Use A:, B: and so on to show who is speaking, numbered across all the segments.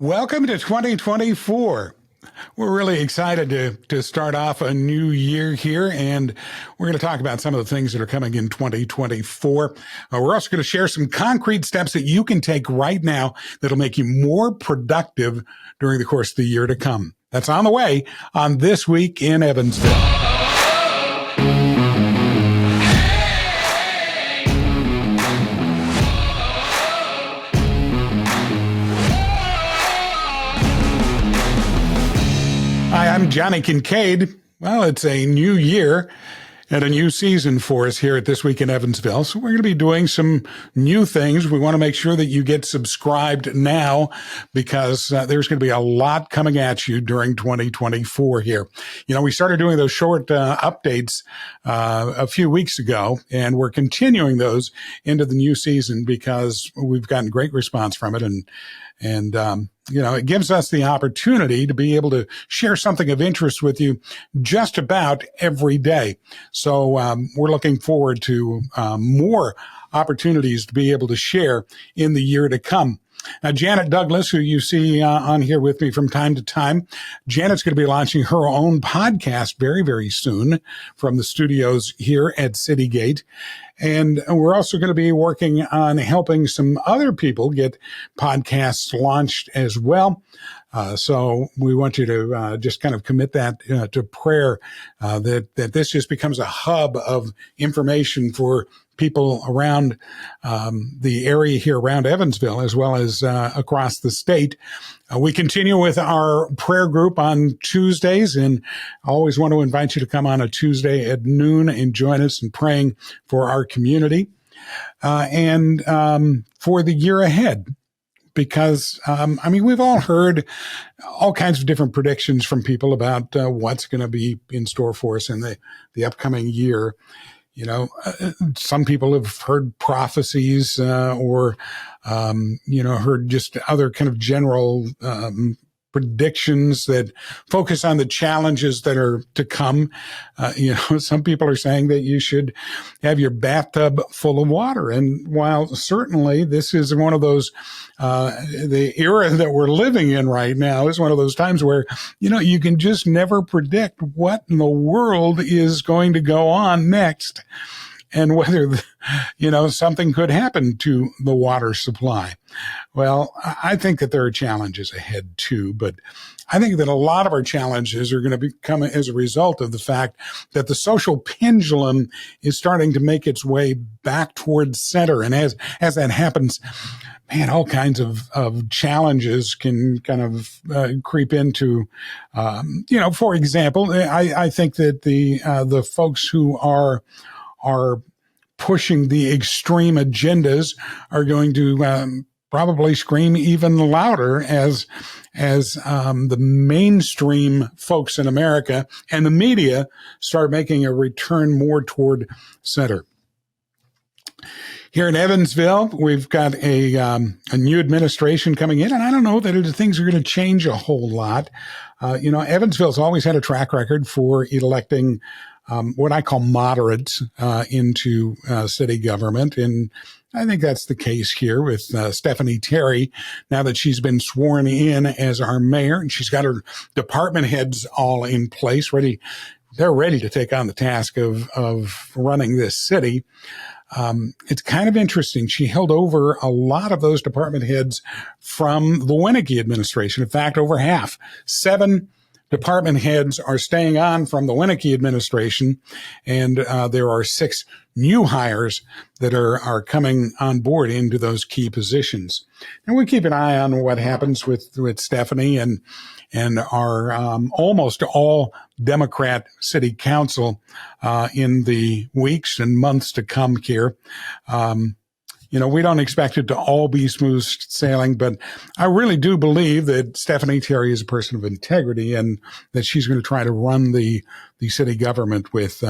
A: Welcome to 2024. We're really excited to start off a new year here, and we're going to talk about some of the things that are coming in 2024. We're also going to share some concrete steps that you can take right now that'll make you more productive during the course of the year to come. That's on the way on This Week in Evansville. Hi, I'm Johnny Kincaid. Well, it's a new year and a new season for us here at This Week in Evansville. So we're going to be doing some new things. We want to make sure that you get subscribed now because there's going to be a lot coming at you during 2024 here. You know, we started doing those short updates a few weeks ago, and we're continuing those into the new season because we've gotten great response from it. And you know, it gives us the opportunity to be able to share something of interest with you just about every day. So we're looking forward to more opportunities to be able to share in the year to come. Now, Janet Douglas, who you see on here with me from time to time, Janet's going to be launching her own podcast very, very soon from the studios here at Citygate. And we're also going to be working on helping some other people get podcasts launched as well. So we want you to just kind of commit that to prayer, that this just becomes a hub of information for people around the area here around Evansville, as well as across the state. We continue with our prayer group on Tuesdays, and I always want to invite you to come on a Tuesday at noon and join us in praying for our community and for the year ahead. Because, I mean, we've all heard all kinds of different predictions from people about what's going to be in store for us in the upcoming year. You know, some people have heard prophecies or, you know, heard just other kind of general predictions that focus on the challenges that are to come. You know, some people are saying that you should have your bathtub full of water. And while certainly this is one of those, the era that we're living in right now is one of those times where, you know, you can just never predict what in the world is going to go on next and whether, you know, something could happen to the water supply. Well, I think that there are challenges ahead too, but I think that a lot of our challenges are going to come as a result of the fact that the social pendulum is starting to make its way back towards center. And as that happens, man, all kinds of challenges can kind of creep into, you know, for example, I think that the folks who are pushing the extreme agendas are going to probably scream even louder as the mainstream folks in America and the media start making a return more toward center. Here in Evansville, we've got a new administration coming in, and I don't know that things are going to change a whole lot. You know, Evansville's always had a track record for electing what I call moderates into city government. And I think that's the case here with Stephanie Terry, now that she's been sworn in as our mayor, and she's got her department heads all in place, ready. They're ready to take on the task of running this city. It's kind of interesting. She held over a lot of those department heads from the Winnicke administration. In fact, over half, 7 department heads are staying on from the Winnicke administration, and there are 6 new hires that are coming on board into those key positions. And we keep an eye on what happens with Stephanie and our almost all Democrat city council in the weeks and months to come here. You know, we don't expect it to all be smooth sailing, but I really do believe that Stephanie Terry is a person of integrity and that she's going to try to run the city government with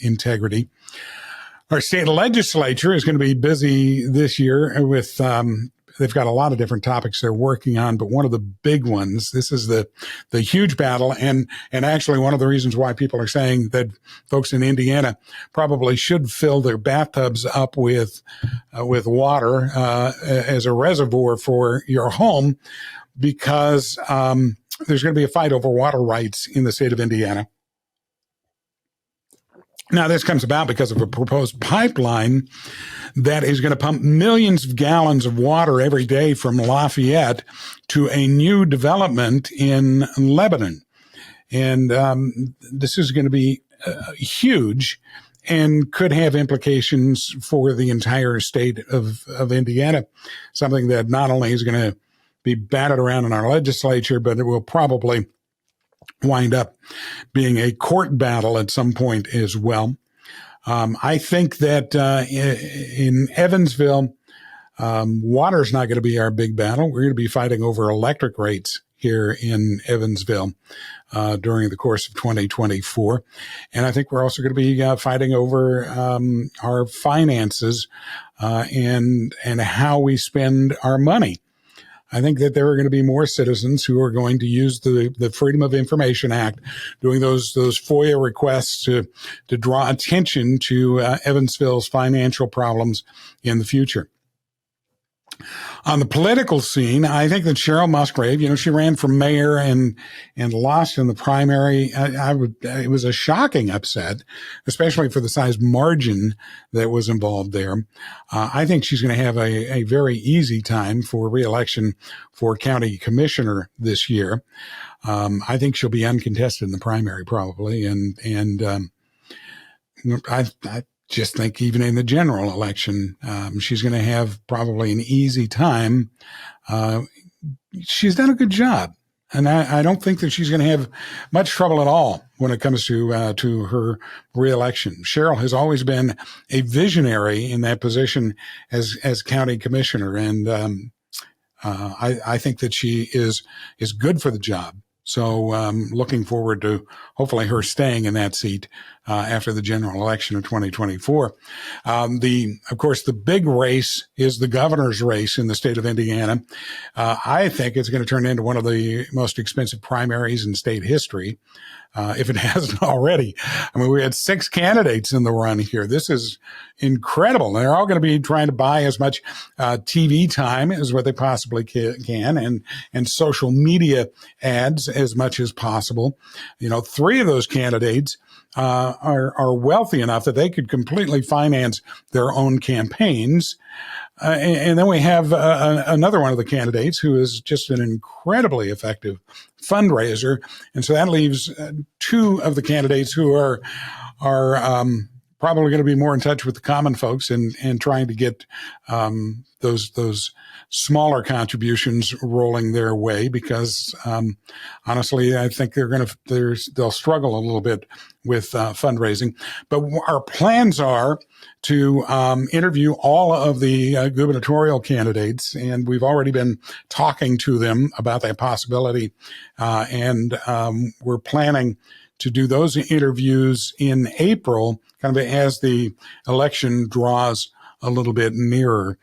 A: integrity. Our state legislature is going to be busy this year with they've got a lot of different topics they're working on, but one of the big ones, this is the huge battle, and actually one of the reasons why people are saying that folks in Indiana probably should fill their bathtubs up with water as a reservoir for your home. because there's going to be a fight over water rights in the state of Indiana. Now, this comes about because of a proposed pipeline that is going to pump millions of gallons of water every day from Lafayette to a new development in Lebanon. And this is going to be huge and could have implications for the entire state of Indiana, something that not only is going to be batted around in our legislature, but it will probably wind up being a court battle at some point as well. I think that in Evansville, water is not going to be our big battle. We're going to be fighting over electric rates here in Evansville during the course of 2024. And I think we're also going to be fighting over our finances and how we spend our money. I think that there are going to be more citizens who are going to use the Freedom of Information Act, doing those FOIA requests to draw attention to Evansville's financial problems in the future. On the political scene, I think that Cheryl Musgrave, she ran for mayor and lost in the primary. It was a shocking upset, especially for the size margin that was involved there. I think she's going to have a very easy time for reelection for county commissioner this year. I think she'll be uncontested in the primary probably, and I just think even in the general election, she's going to have probably an easy time. She's done a good job, and I don't think that she's going to have much trouble at all when it comes to her reelection. Cheryl has always been a visionary in that position as county commissioner, and I think that she is good for the job. So looking forward to hopefully her staying in that seat after the general election of 2024. Of course, the big race is the governor's race in the state of Indiana. I think it's going to turn into one of the most expensive primaries in state history, if it hasn't already. I mean, we had 6 candidates in the run here. This is incredible. They're all going to be trying to buy as much TV time as what they possibly can and social media ads as much as possible. 3 of those candidates are wealthy enough that they could completely finance their own campaigns. And then we have another one of the candidates who is just an incredibly effective fundraiser. And so that leaves 2 of the candidates who are probably going to be more in touch with the common folks and trying to get those smaller contributions rolling their way, because honestly, I think they'll struggle a little bit with fundraising. But our plans are to interview all of the gubernatorial candidates, and we've already been talking to them about that possibility, and we're planning to do those interviews in April, kind of as the election draws a little bit nearer.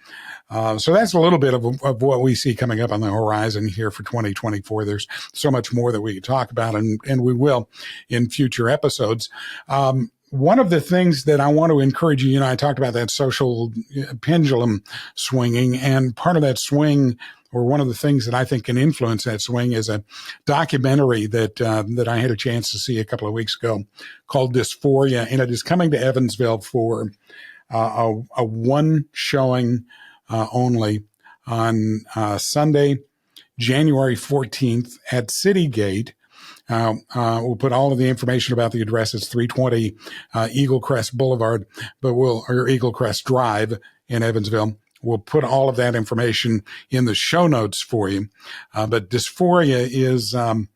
A: So that's a little bit of what we see coming up on the horizon here for 2024. There's so much more that we can talk about, and we will in future episodes. One of the things that I want to encourage you, I talked about that social pendulum swinging, and part of that swing, or one of the things that I think can influence that swing, is a documentary that I had a chance to see a couple of weeks ago called Dysphoria, and it is coming to Evansville for a one showing only on Sunday, January 14th at City Gate. We'll put all of the information about the address. It's 320 Eagle Crest Boulevard, or Eagle Crest Drive in Evansville. We'll put all of that information in the show notes for you. But Dysphoria is a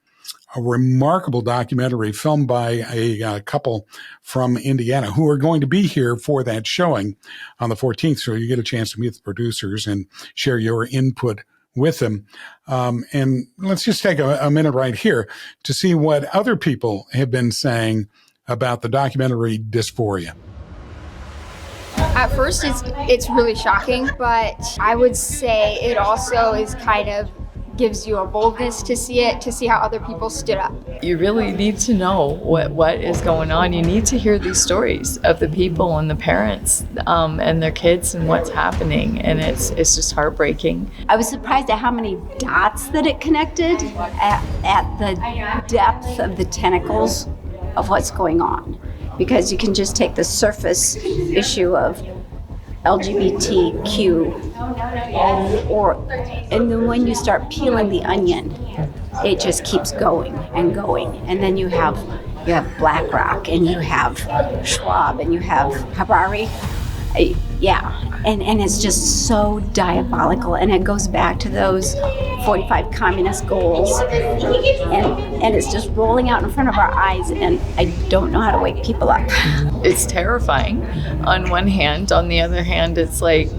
A: remarkable documentary filmed by a couple from Indiana who are going to be here for that showing on the 14th. So you get a chance to meet the producers and share your input with them. And let's just take a minute right here to see what other people have been saying about the documentary Dysphoria.
B: At first, it's really shocking, but I would say it also is kind of gives you a boldness to see it, to see how other people stood up.
C: You really need to know what is going on. You need to hear these stories of the people and the parents and their kids and what's happening, and it's just heartbreaking.
D: I was surprised at how many dots that it connected at the depth of the tentacles of what's going on, because you can just take the surface issue of LGBTQ, and then when you start peeling the onion, it just keeps going and going. And then you have BlackRock, and you have Schwab, and you have Harari. And it's just so diabolical, and it goes back to those 45 communist goals, and it's just rolling out in front of our eyes, and I don't know how to wake people up.
C: It's terrifying on one hand. On the other hand, it's like,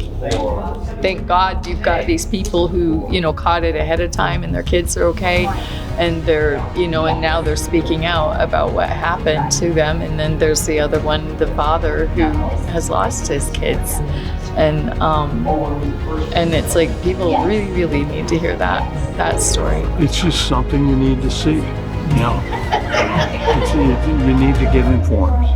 C: thank God you've got these people who, caught it ahead of time, and their kids are okay, and they're, and now they're speaking out about what happened to them. And then there's the other one, the father who has lost his kids. And it's like, people really, really need to hear that story.
E: It's just something you need to see, you need to get informed.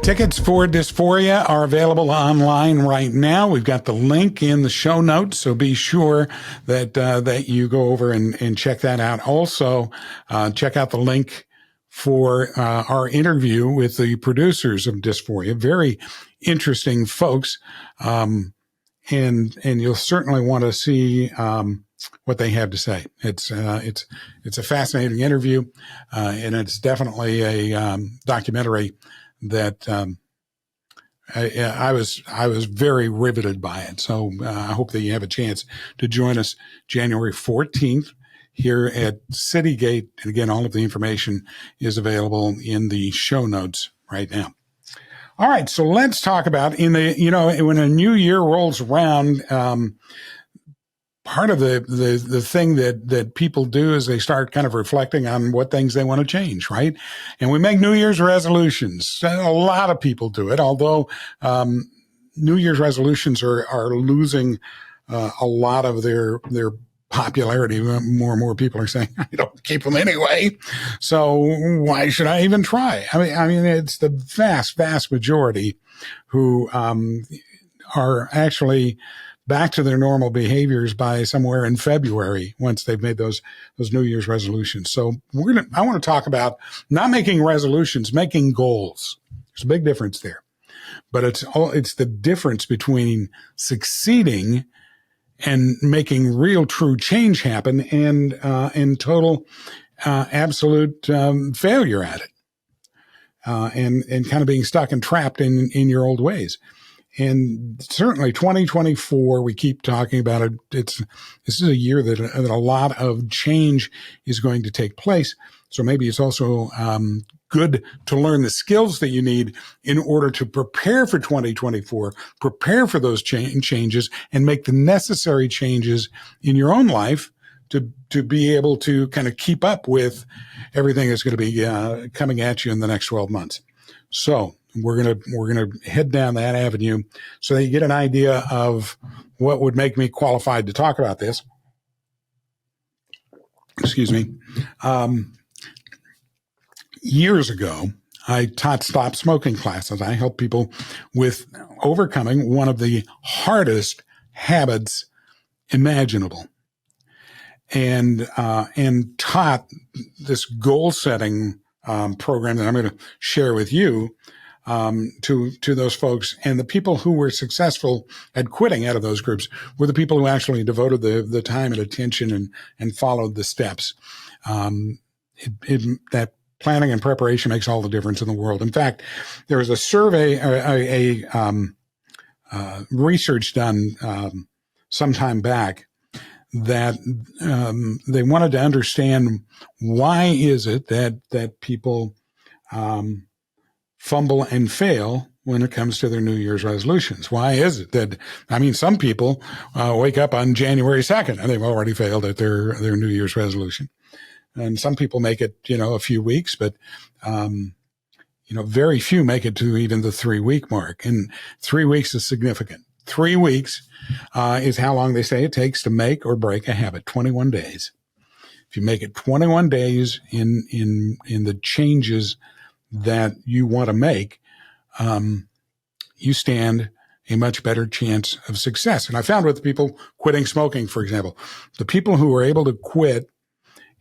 A: Tickets for Dysphoria are available online right now. We've got the link in the show notes, so be sure that you go over and check that out. Also, check out the link for our interview with the producers of Dysphoria. Very interesting folks, and you'll certainly want to see what they have to say. It's a fascinating interview, and it's definitely a documentary that I was very riveted by it. So I hope that you have a chance to join us January 14th here at Citygate. And again, all of the information is available in the show notes right now. All right, so let's talk about when a new year rolls around. Part of the thing that people do is they start kind of reflecting on what things they want to change, right? And we make New Year's resolutions. A lot of people do it, although New Year's resolutions are losing a lot of their popularity. More and more people are saying, I don't keep them anyway, so why should I even try? I mean, it's the vast, vast majority who are actually back to their normal behaviors by somewhere in February once they've made those New Year's resolutions. So I want to talk about not making resolutions, making goals. There's a big difference there, but it's the difference between succeeding and making real, true change happen and total, absolute failure at it, and kind of being stuck and trapped in your old ways. And certainly 2024, we keep talking about it. This is a year that a lot of change is going to take place. So maybe it's also good to learn the skills that you need in order to prepare for 2024, prepare for those changes, and make the necessary changes in your own life to be able to kind of keep up with everything that's going to be coming at you in the next 12 months. So we're gonna head down that avenue so that you get an idea of what would make me qualified to talk about this. Excuse me. Years ago, I taught stop smoking classes. I helped people with overcoming one of the hardest habits imaginable, and taught this goal setting program that I'm going to share with you to those folks. And the people who were successful at quitting out of those groups were the people who actually devoted the time and attention and followed the steps. That planning and preparation makes all the difference in the world. In fact, there was a survey, research done some time back that they wanted to understand why is it that people fumble and fail when it comes to their New Year's resolutions. Why is it that, some people wake up on January 2nd and they've already failed at their New Year's resolution. And some people make it, a few weeks, but Very few make it to even the 3-week mark, and 3 weeks is significant. 3 weeks is how long they say it takes to make or break a habit, 21 days. If you make it 21 days in the changes that you want to make, you stand a much better chance of success. And I found with the people quitting smoking, for example, the people who were able to quit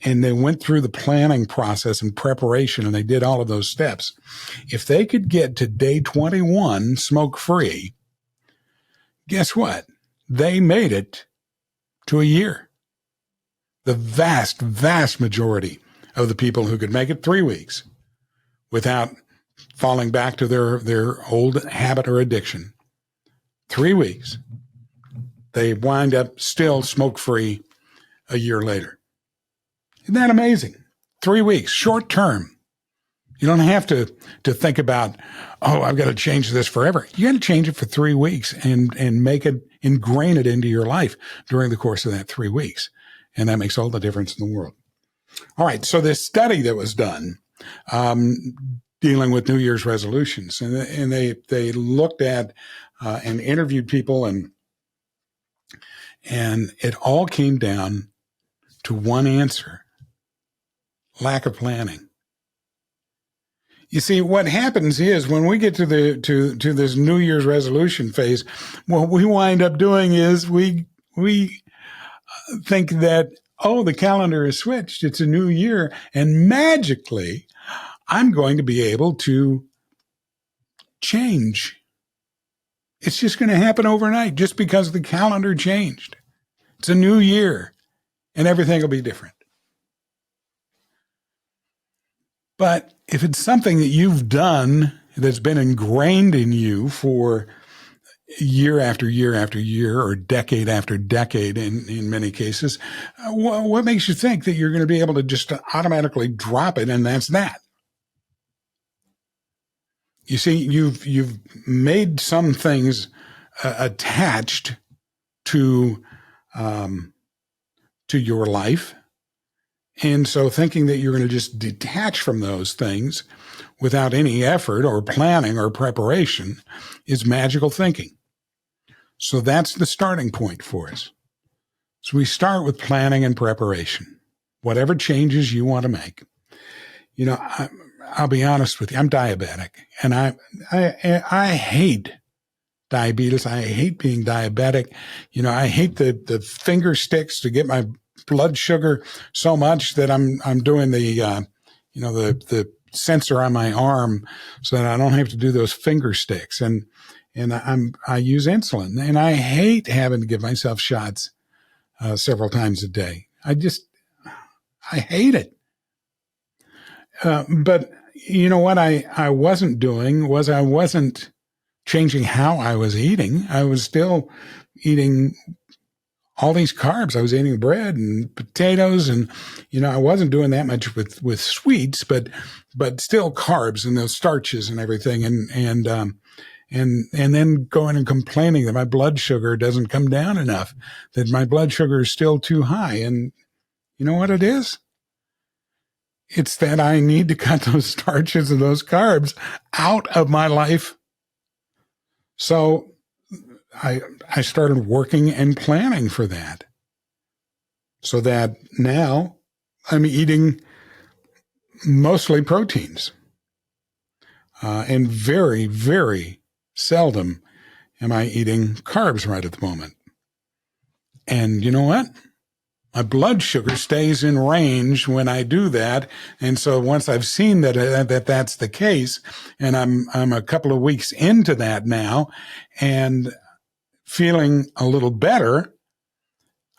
A: and they went through the planning process and preparation and they did all of those steps, if they could get to day 21 smoke-free, guess what? They made it to a year. The vast, vast majority of the people who could make it 3 weeks without falling back to their old habit or addiction, 3 weeks, they wind up still smoke-free a year later. Isn't that amazing? 3 weeks, short term. You don't have to think about, I've got to change this forever. You got to change it for 3 weeks and make it, ingrain it into your life during the course of that 3 weeks. And that makes all the difference in the world. All right. So this study that was done, dealing with New Year's resolutions, and they looked at and interviewed people, and it all came down to one answer: lack of planning. You see, what happens is when we get to this New Year's resolution phase, what we wind up doing is we think that, the calendar is switched. It's a new year, and magically I'm going to be able to change. It's just going to happen overnight just because the calendar changed. It's a new year and everything will be different. But if it's something that you've done that's been ingrained in you for year after year after year, or decade after decade in many cases, what makes you think that you're going to be able to just automatically drop it and that's that? You see, you've made some things attached to your life. And so thinking that you're going to just detach from those things without any effort or planning or preparation is magical thinking. So that's the starting point for us. So we start with planning and preparation, whatever changes you want to make. I'll be honest with you, I'm diabetic, and I hate diabetes. I hate being diabetic. I hate the finger sticks to get my blood sugar so much that I'm doing the sensor on my arm so that I don't have to do those finger sticks. And I use insulin, and I hate having to give myself shots several times a day. I hate it. But you know what I wasn't doing was I wasn't changing how I was eating. I was still eating all these carbs. I was eating bread and potatoes, and I wasn't doing that much with sweets, but still carbs and those starches and everything, and then going and complaining that my blood sugar doesn't come down enough, that my blood sugar is still too high. And you know what it is? It's that I need to cut those starches and those carbs out of my life. So I started working and planning for that, so that now I'm eating mostly proteins, and very, very seldom am I eating carbs right at the moment. And you know what? My blood sugar stays in range when I do that. And so once I've seen that that's the case, and I'm a couple of weeks into that now and feeling a little better,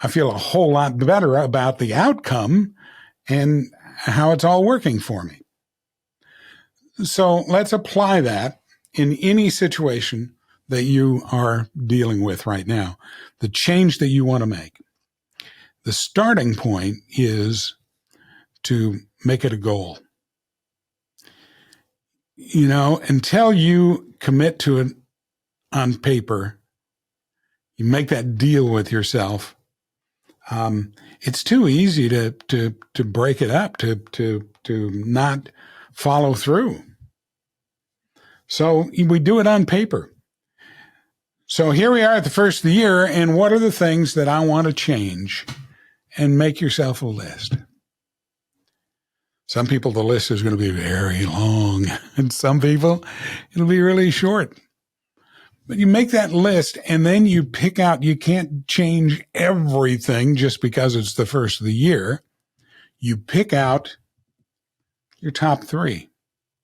A: I feel a whole lot better about the outcome and how it's all working for me. So let's apply that in any situation that you are dealing with right now, the change that you want to make. The starting point is to make it a goal. Until you commit to it on paper, you make that deal with yourself. It's too easy to break it up, to not follow through. So we do it on paper. So here we are at the first of the year, and what are the things that I want to change? And make yourself a list. Some people, the list is going to be very long, and some people, it'll be really short. But you make that list, and then you pick out, you can't change everything just because it's the first of the year. You pick out your top 3,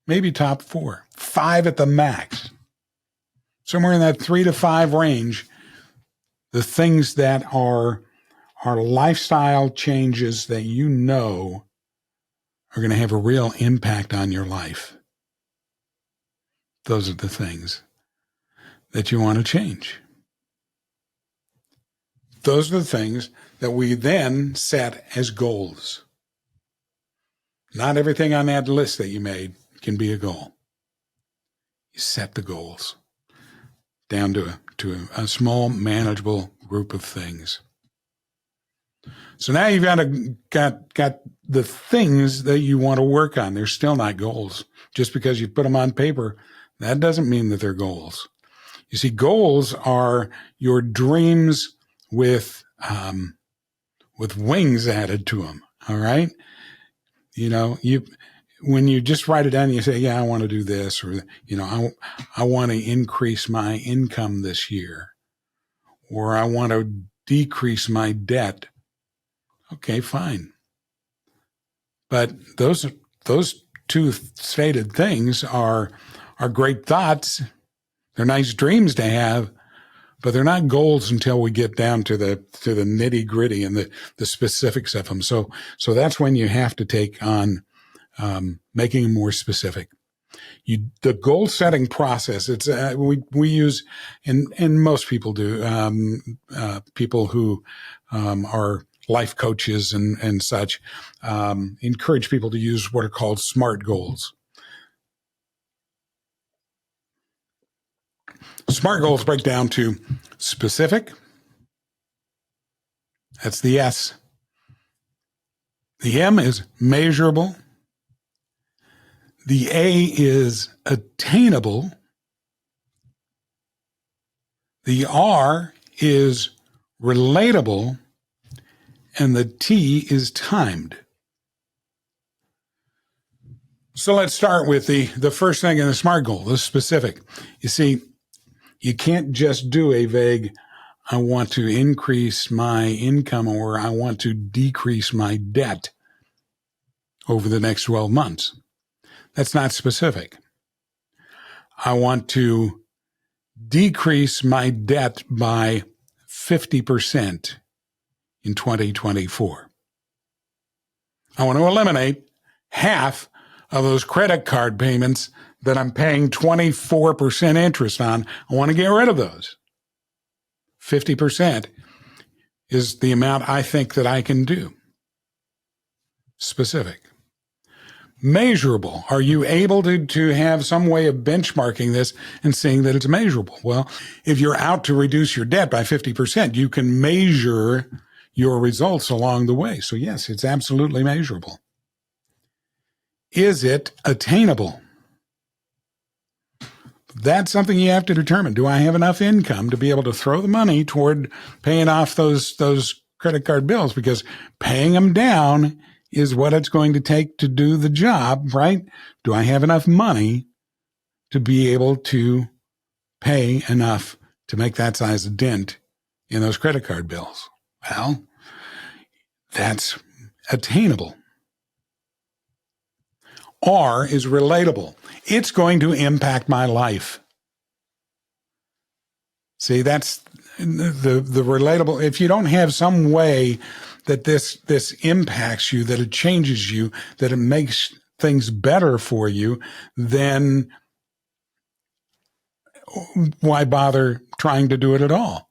A: maybe top 4, 5 at the max. Somewhere in that 3 to 5 range, the things that are lifestyle changes that you know are going to have a real impact on your life. Those are the things that you want to change. Those are the things that we then set as goals. Not everything on that list that you made can be a goal. You set the goals down to a small, manageable group of things. So now you've got the things that you want to work on. They're still not goals. Just because you put them on paper, that doesn't mean that they're goals. You see, goals are your dreams with wings added to them. All right. When you just write it down, you say, yeah, I want to do this, or, I want to increase my income this year, or I want to decrease my debt. Okay, fine. But those 2 stated things are great thoughts. They're nice dreams to have, but they're not goals until we get down to the nitty gritty and the specifics of them. So that's when you have to take on making them more specific. The goal setting process. It's we use, and most people do. People who are life coaches and such encourage people to use what are called SMART goals. SMART goals break down to specific. That's the S. The M is measurable. The A is attainable. The R is relatable. And the T is timed. So let's start with the first thing in the SMART goal, the specific. You see, you can't just do a vague, I want to increase my income or I want to decrease my debt over the next 12 months. That's not specific. I want to decrease my debt by 50% in 2024. I want to eliminate half of those credit card payments that I'm paying 24% interest on. I want to get rid of those. 50% is the amount I think that I can do. Specific. Measurable. Are you able to have some way of benchmarking this and seeing that it's measurable? Well, if you're out to reduce your debt by 50%, you can measure your results along the way. So yes, it's absolutely measurable. Is it attainable? That's something you have to determine. Do I have enough income to be able to throw the money toward paying off those credit card bills? Because paying them down is what it's going to take to do the job, right? Do I have enough money to be able to pay enough to make that size of dent in those credit card bills? Well, that's attainable. R is relatable. It's going to impact my life. See, that's the relatable. If you don't have some way that this impacts you, that it changes you, that it makes things better for you, then why bother trying to do it at all?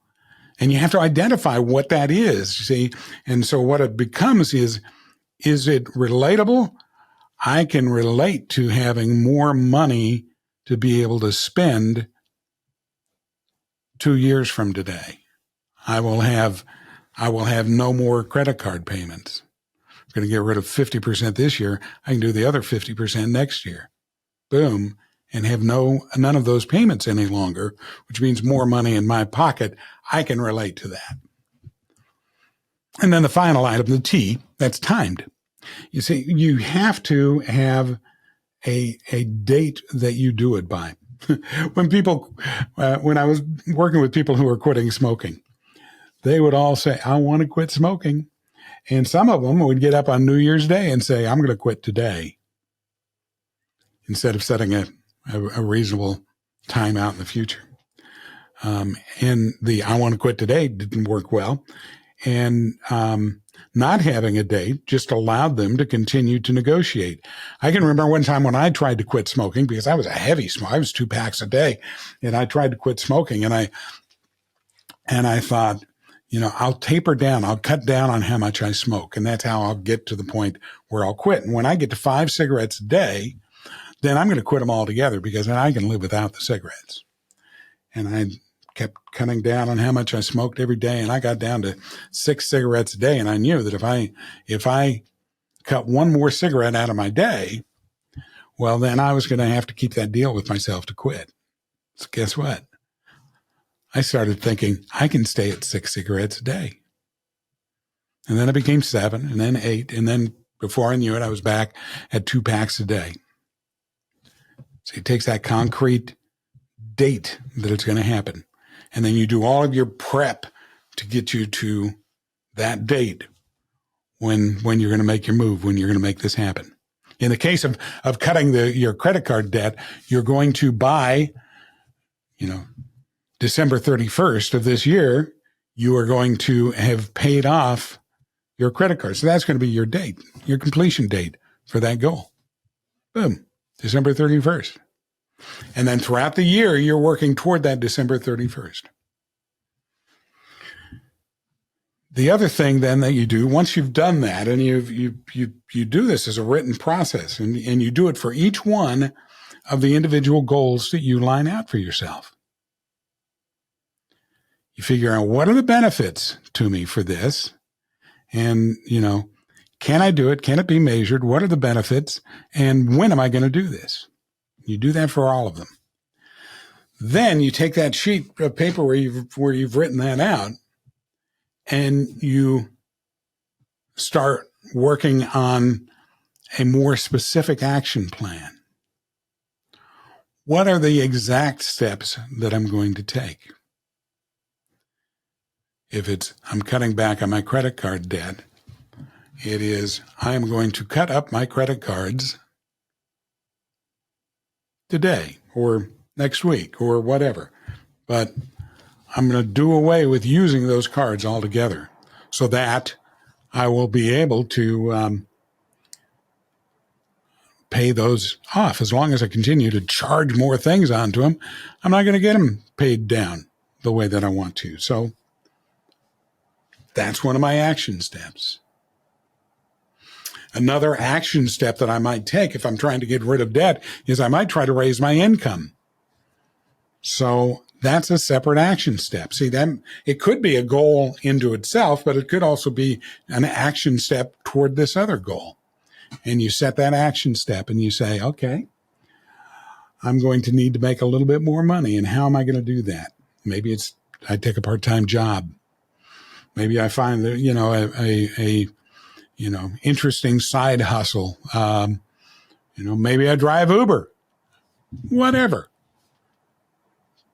A: And you have to identify what that is, see? And so what it becomes is it relatable? I can relate to having more money to be able to spend 2 years from today. I will have no more credit card payments. I'm going to get rid of 50% this year. I can do the other 50% next year. Boom. and have none of those payments any longer, which means more money in my pocket, I can relate to that. And then the final item, the T, that's timed. You see, you have to have a date that you do it by. When I was working with people who were quitting smoking, they would all say, I want to quit smoking. And some of them would get up on New Year's Day and say, I'm going to quit today, instead of setting a reasonable time out in the future. And the I want to quit today didn't work well. And not having a date just allowed them to continue to negotiate. I can remember one time when I tried to quit smoking, because I was a heavy smoker. I was 2 packs a day, and I tried to quit smoking. And I thought, I'll taper down. I'll cut down on how much I smoke, and that's how I'll get to the point where I'll quit. And when I get to 5 cigarettes a day, then I'm going to quit them altogether, because then I can live without the cigarettes. And I kept cutting down on how much I smoked every day, and I got down to 6 cigarettes a day. And I knew that if I cut one more cigarette out of my day, well, then I was going to have to keep that deal with myself to quit. So guess what? I started thinking I can stay at 6 cigarettes a day. And then it became 7, and then 8. And then before I knew it, I was back at 2 packs a day. So it takes that concrete date that it's going to happen. And then you do all of your prep to get you to that date when you're going to make your move, when you're going to make this happen. In the case of cutting your credit card debt, you're going to buy, December 31st of this year, you are going to have paid off your credit card. So that's going to be your date, your completion date for that goal. Boom, December 31st. And then throughout the year, you're working toward that December 31st. The other thing then that you do, once you've done that, and you do this as a written process, and you do it for each one of the individual goals that you line out for yourself. You figure out, what are the benefits to me for this? And, can I do it? Can it be measured? What are the benefits? And when am I going to do this? You do that for all of them. Then you take that sheet of paper where you've written that out, and you start working on a more specific action plan. What are the exact steps that I'm going to take? If it's I'm cutting back on my credit card debt, it is I'm going to cut up my credit cards today or next week or whatever. But I'm going to do away with using those cards altogether so that I will be able to pay those off. As long as I continue to charge more things onto them, I'm not going to get them paid down the way that I want to. So that's one of my action steps. Another action step that I might take if I'm trying to get rid of debt is I might try to raise my income. So that's a separate action step. See, then it could be a goal into itself, but it could also be an action step toward this other goal. And you set that action step and you say, okay, I'm going to need to make a little bit more money. And how am I going to do that? Maybe it's I take a part-time job. Maybe I find that, interesting side hustle. Maybe I drive Uber, whatever.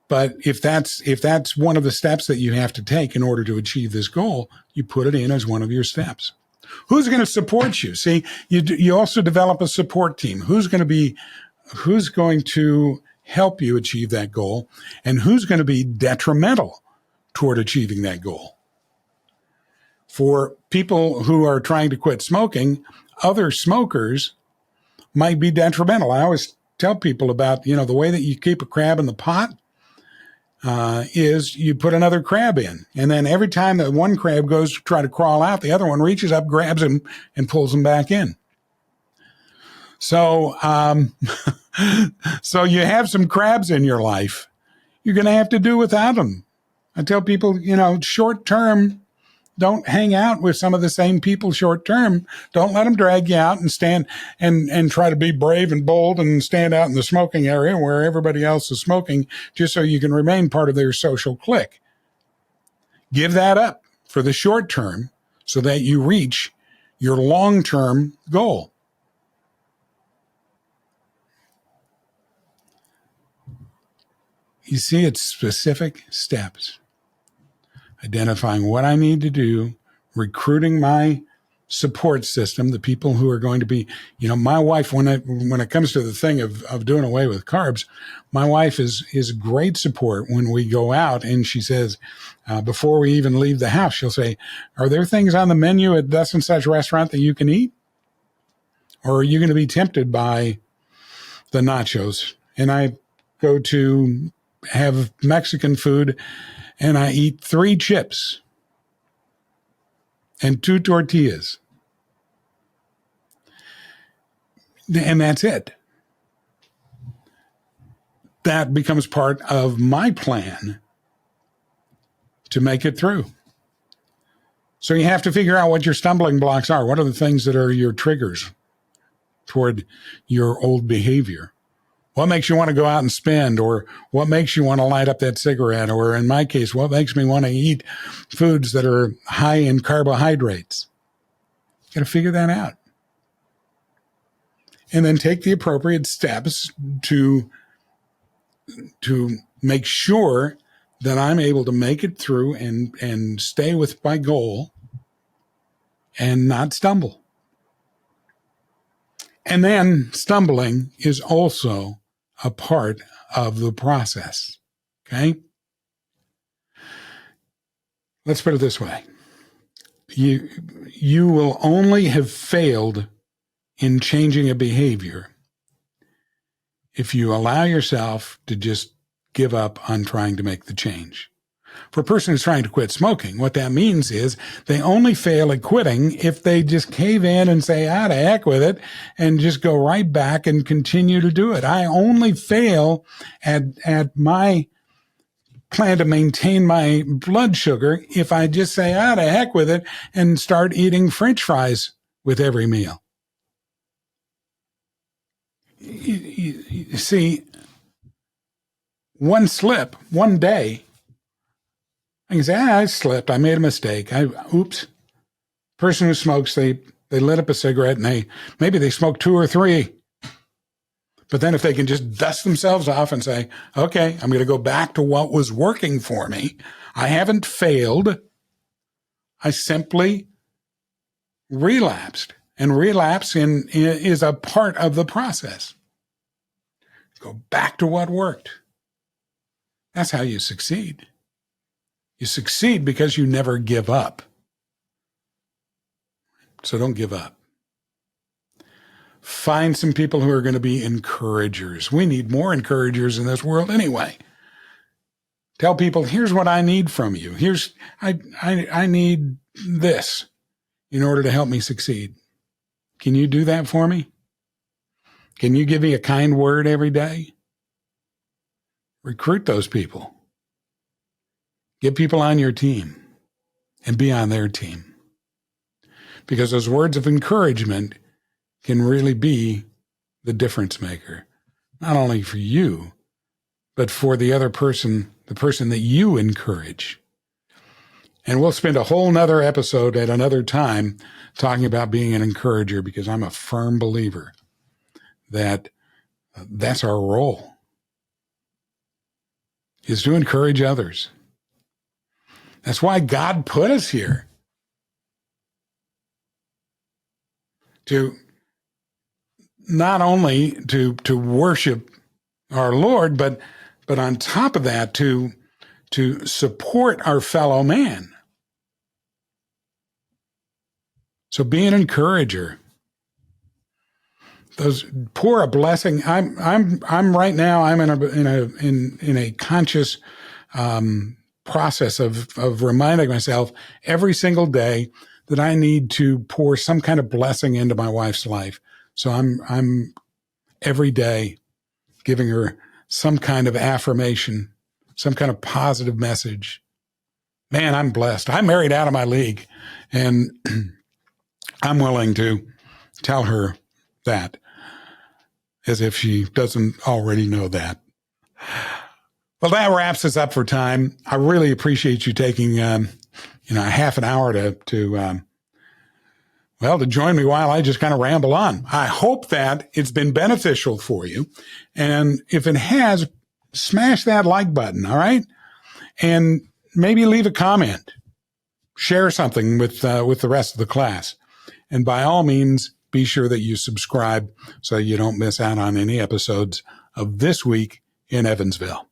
A: But if that's one of the steps that you have to take in order to achieve this goal, you put it in as one of your steps. Who's going to support you? See, you also develop a support team. Who's going to help you achieve that goal, and who's going to be detrimental toward achieving that goal? For people who are trying to quit smoking, other smokers might be detrimental. I always tell people about, the way that you keep a crab in the pot is you put another crab in. And then every time that one crab goes to try to crawl out, the other one reaches up, grabs him, and pulls him back in. So, so you have some crabs in your life. You're going to have to do without them. I tell people, short term, don't hang out with some of the same people short term. Don't let them drag you out and stand and try to be brave and bold and stand out in the smoking area where everybody else is smoking just so you can remain part of their social clique. Give that up for the short term so that you reach your long-term goal. You see, it's specific steps. Identifying what I need to do, recruiting my support system, the people who are going to be, my wife, when it comes to the thing of doing away with carbs, my wife is great support when we go out, and she says, before we even leave the house, she'll say, are there things on the menu at thus and such restaurant that you can eat? Or are you going to be tempted by the nachos? And I go to have Mexican food and I eat 3 chips and 2 tortillas. And that's it. That becomes part of my plan to make it through. So you have to figure out what your stumbling blocks are. What are the things that are your triggers toward your old behavior? What makes you want to go out and spend, or what makes you want to light up that cigarette? Or in my case, what makes me want to eat foods that are high in carbohydrates? You got to figure that out. And then take the appropriate steps to make sure that I'm able to make it through and stay with my goal and not stumble. And then stumbling is also a part of the process. Okay? Let's put it this way. You will only have failed in changing a behavior if you allow yourself to just give up on trying to make the change. For a person who's trying to quit smoking, what that means is they only fail at quitting if they just cave in and say, to heck with it, and just go right back and continue to do it. I only fail at my plan to maintain my blood sugar if I just say, to heck with it, and start eating French fries with every meal. You see, one slip, one day, I can say, I slipped. I made a mistake. Oops. Person who smokes, they lit up a cigarette and maybe they smoke 2 or 3. But then if they can just dust themselves off and say, okay, I'm going to go back to what was working for me. I haven't failed. I simply relapsed. And relapse is a part of the process. Go back to what worked. That's how you succeed. You succeed because you never give up. So don't give up. Find some people who are going to be encouragers. We need more encouragers in this world anyway. Tell people, here's what I need from you. I need this in order to help me succeed. Can you do that for me? Can you give me a kind word every day? Recruit those people. Get people on your team and be on their team. Because those words of encouragement can really be the difference maker, not only for you, but for the other person, the person that you encourage. And we'll spend a whole nother episode at another time talking about being an encourager, because I'm a firm believer that that's our role, is to encourage others. That's why God put us here. To not only to worship our Lord, but on top of that, to support our fellow man. So be an encourager. Pour a blessing. I'm right now. I'm in a conscious process of reminding myself every single day that I need to pour some kind of blessing into my wife's life. So I'm every day giving her some kind of affirmation, some kind of positive message Man, I'm blessed. I married out of my league, and I'm willing to tell her that as if she doesn't already know that. Well, that wraps us up for time. I really appreciate you taking, half an hour to join me while I just kind of ramble on. I hope that it's been beneficial for you. And if it has, smash that like button. All right. And maybe leave a comment, share something with the rest of the class. And by all means, be sure that you subscribe so you don't miss out on any episodes of This Week in Evansville.